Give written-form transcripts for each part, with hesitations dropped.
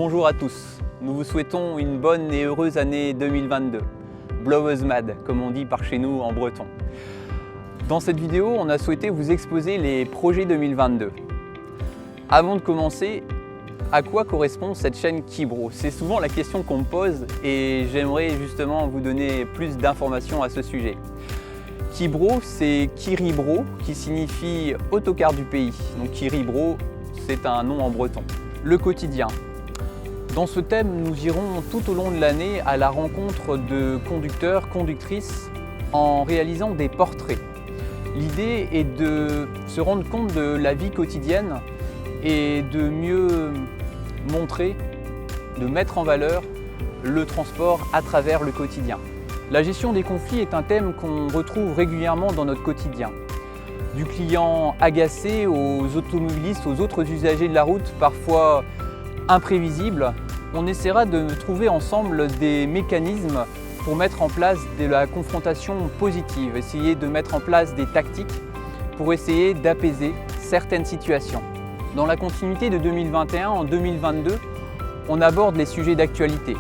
Bonjour à tous, nous vous souhaitons une bonne et heureuse année 2022. Blowes mad, comme on dit par chez nous en breton. Dans cette vidéo, on a souhaité vous exposer les projets 2022. Avant de commencer, à quoi correspond cette chaîne Kibro? C'est souvent la question qu'on me pose et j'aimerais justement vous donner plus d'informations à ce sujet. Kibro, c'est Kiribro, qui signifie autocar du pays. Donc Kiribro, c'est un nom en breton. Le quotidien. Dans ce thème, nous irons tout au long de l'année à la rencontre de conducteurs, conductrices en réalisant des portraits. L'idée est de se rendre compte de la vie quotidienne et de mieux montrer, de mettre en valeur le transport à travers le quotidien. La gestion des conflits est un thème qu'on retrouve régulièrement dans notre quotidien. Du client agacé aux automobilistes, aux autres usagers de la route, parfois imprévisibles, on essaiera de trouver ensemble des mécanismes pour mettre en place de la confrontation positive, essayer de mettre en place des tactiques pour essayer d'apaiser certaines situations. Dans la continuité de 2021, en 2022, on aborde les sujets d'actualité.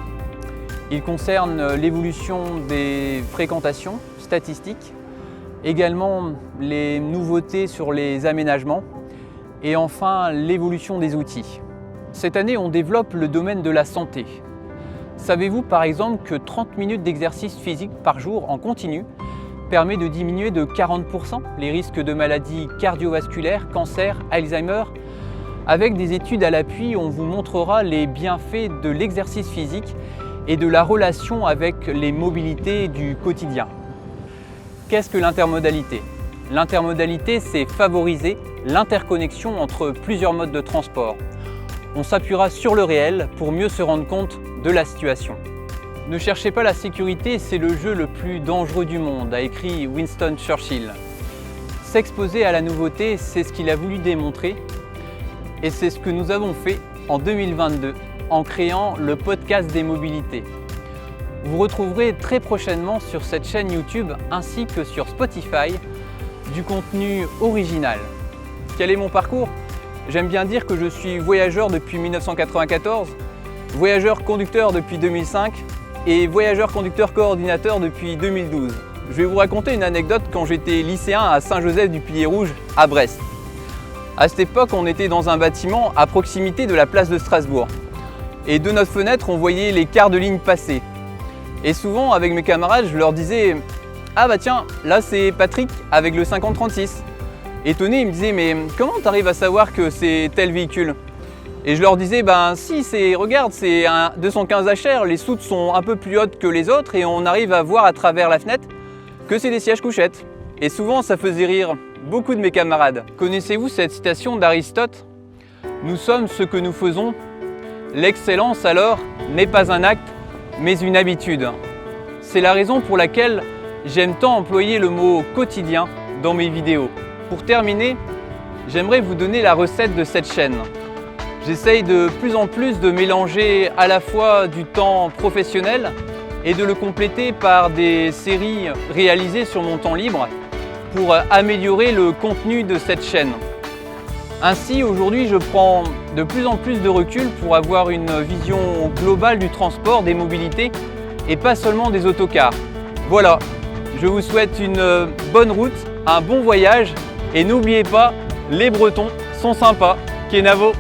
Ils concernent l'évolution des fréquentations statistiques, également les nouveautés sur les aménagements et enfin l'évolution des outils. Cette année, on développe le domaine de la santé. Savez-vous par exemple que 30 minutes d'exercice physique par jour en continu permet de diminuer de 40% les risques de maladies cardiovasculaires, cancer, Alzheimer? Avec des études à l'appui, on vous montrera les bienfaits de l'exercice physique et de la relation avec les mobilités du quotidien. Qu'est-ce que l'intermodalité? L'intermodalité, c'est favoriser l'interconnexion entre plusieurs modes de transport. On s'appuiera sur le réel pour mieux se rendre compte de la situation. Ne cherchez pas la sécurité, c'est le jeu le plus dangereux du monde, a écrit Winston Churchill. S'exposer à la nouveauté, c'est ce qu'il a voulu démontrer et c'est ce que nous avons fait en 2022 en créant le podcast des mobilités. Vous retrouverez très prochainement sur cette chaîne YouTube ainsi que sur Spotify du contenu original. Quel est mon parcours? J'aime bien dire que je suis voyageur depuis 1994, voyageur conducteur depuis 2005 et voyageur conducteur coordinateur depuis 2012. Je vais vous raconter une anecdote quand j'étais lycéen à Saint-Joseph-du-Pilier-Rouge à Brest. À cette époque, on était dans un bâtiment à proximité de la place de Strasbourg. Et de notre fenêtre, on voyait les quarts de ligne passer. Et souvent, avec mes camarades, je leur disais « Ah bah tiens, là c'est Patrick avec le 5036 ». Étonné, ils me disaient « Mais comment tu arrives à savoir que c'est tel véhicule ?» Et je leur disais « Ben si, regarde, c'est un 215 HR, les soutes sont un peu plus hautes que les autres et on arrive à voir à travers la fenêtre que c'est des sièges couchettes. » Et souvent, ça faisait rire beaucoup de mes camarades. Connaissez-vous cette citation d'Aristote? « Nous sommes ce que nous faisons. L'excellence alors n'est pas un acte, mais une habitude. » C'est la raison pour laquelle j'aime tant employer le mot quotidien dans mes vidéos. Pour terminer, j'aimerais vous donner la recette de cette chaîne. J'essaye de plus en plus de mélanger à la fois du temps professionnel et de le compléter par des séries réalisées sur mon temps libre pour améliorer le contenu de cette chaîne. Ainsi, aujourd'hui, je prends de plus en plus de recul pour avoir une vision globale du transport, des mobilités et pas seulement des autocars. Voilà, je vous souhaite une bonne route, un bon voyage et n'oubliez pas, les Bretons sont sympas. Kenavo!